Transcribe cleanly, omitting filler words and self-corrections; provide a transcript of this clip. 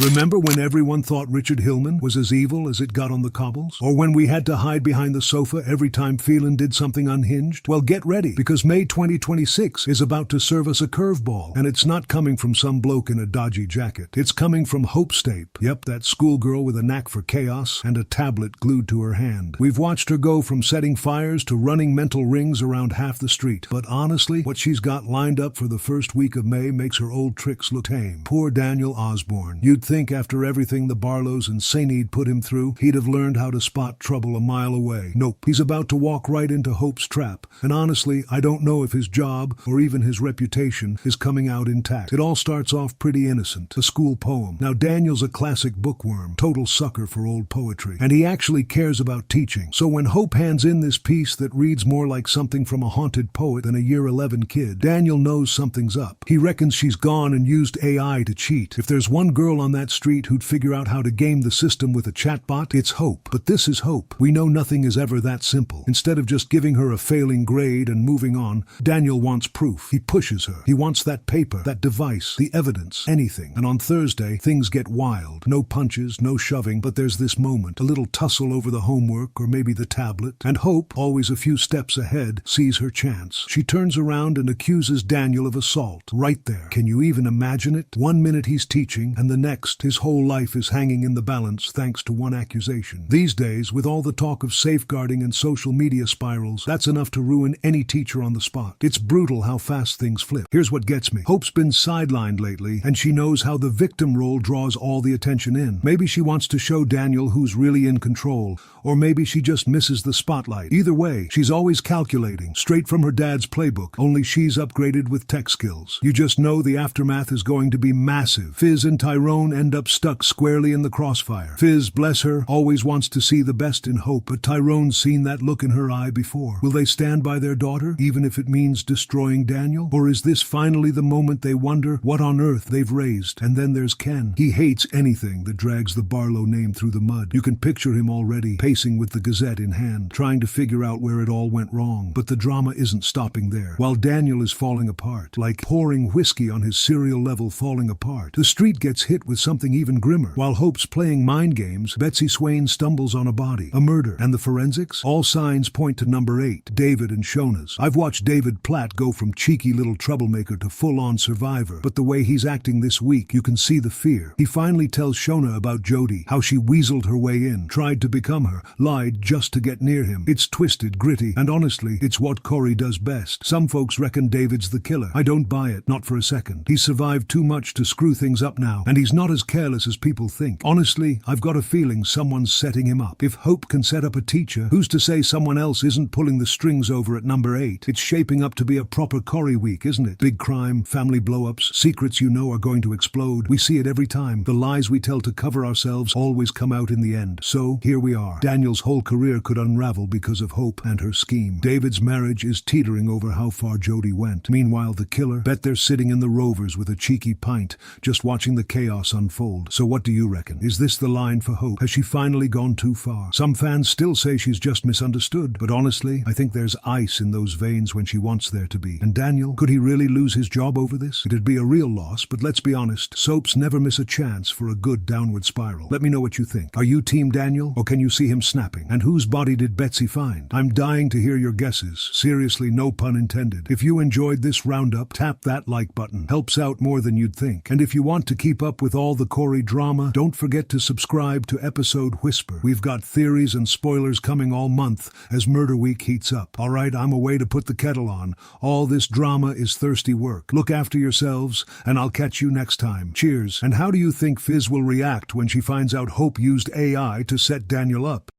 Remember when everyone thought Richard Hillman was as evil as it got on the cobbles? Or when we had to hide behind the sofa every time Phelan did something unhinged? Well, get ready, because May 2026 is about to serve us a curveball, and it's not coming from some bloke in a dodgy jacket. It's coming from Hope Stape. Yep, that schoolgirl with a knack for chaos and a tablet glued to her hand. We've watched her go from setting fires to running mental rings around half the street. But honestly, what she's got lined up for the first week of May makes her old tricks look tame. Poor Daniel Osbourne. You'd think after everything the Barlows and Sainid put him through, he'd have learned how to spot trouble a mile away. Nope, he's about to walk right into Hope's trap. And honestly, I don't know if his job, or even his reputation, is coming out intact. It all starts off pretty innocent, a school poem. Now Daniel's a classic bookworm, total sucker for old poetry, and he actually cares about teaching. So when Hope hands in this piece that reads more like something from a haunted poet than a year 11 kid, Daniel knows something's up. He reckons she's gone and used AI to cheat. If there's one girl on that street who'd figure out how to game the system with a chatbot, it's Hope. But this is Hope. We know nothing is ever that simple. Instead of just giving her a failing grade and moving on, Daniel wants proof. He pushes her. He wants that paper, that device, the evidence, anything. And on Thursday, things get wild. No punches, no shoving, but there's this moment, a little tussle over the homework or maybe the tablet, and Hope, always a few steps ahead, sees her chance. She turns around and accuses Daniel of assault. Right there. Can you even imagine it? 1 minute he's teaching, and the next, his whole life is hanging in the balance thanks to one accusation. These days, with all the talk of safeguarding and social media spirals, that's enough to ruin any teacher on the spot. It's brutal how fast things flip. Here's what gets me. Hope's been sidelined lately, and she knows how the victim role draws all the attention in. Maybe she wants to show Daniel who's really in control, or maybe she just misses the spotlight. Either way, she's always calculating, straight from her dad's playbook, only she's upgraded with tech skills. You just know the aftermath is going to be massive. Fizz and Tyrone end up stuck squarely in the crossfire. Fizz, bless her, always wants to see the best in Hope, but Tyrone's seen that look in her eye before. Will they stand by their daughter, even if it means destroying Daniel? Or is this finally the moment they wonder what on earth they've raised? And then there's Ken. He hates anything that drags the Barlow name through the mud. You can picture him already, pacing with the Gazette in hand, trying to figure out where it all went wrong. But the drama isn't stopping there. While Daniel is falling apart, like pouring whiskey on his cereal level falling apart, the street gets hit with something even grimmer. While Hope's playing mind games, Betsy Swain stumbles on a body. A murder. And the forensics? All signs point to number 8, David and Shona's. I've watched David Platt go from cheeky little troublemaker to full-on survivor, but the way he's acting this week, you can see the fear. He finally tells Shona about Jodie, how she weaseled her way in, tried to become her, lied just to get near him. It's twisted, gritty, and honestly, it's what Corrie does best. Some folks reckon David's the killer. I don't buy it, not for a second. He's survived too much to screw things up now, and he's not as careless as people think. Honestly, I've got a feeling someone's setting him up. If Hope can set up a teacher, who's to say someone else isn't pulling the strings over at number 8? It's shaping up to be a proper Corrie week, isn't it? Big crime, family blow-ups, secrets you know are going to explode. We see it every time. The lies we tell to cover ourselves always come out in the end. So, here we are. Daniel's whole career could unravel because of Hope and her scheme. David's marriage is teetering over how far Jodie went. Meanwhile, the killer, bet they're sitting in the Rovers with a cheeky pint, just watching the chaos unfold. So what do you reckon? Is this the line for Hope? Has she finally gone too far? Some fans still say she's just misunderstood, but honestly, I think there's ice in those veins when she wants there to be. And Daniel, could he really lose his job over this? It'd be a real loss, but let's be honest, soaps never miss a chance for a good downward spiral. Let me know what you think. Are you Team Daniel, or can you see him snapping? And whose body did Betsy find? I'm dying to hear your guesses. Seriously, no pun intended. If you enjoyed this roundup, tap that like button. Helps out more than you'd think. And if you want to keep up with all the Corrie drama, don't forget to subscribe to Episode Whisper. We've got theories and spoilers coming all month as Murder Week heats up. Alright, I'm away to put the kettle on. All this drama is thirsty work. Look after yourselves, and I'll catch you next time. Cheers. And how do you think Fizz will react when she finds out Hope used AI to set Daniel up?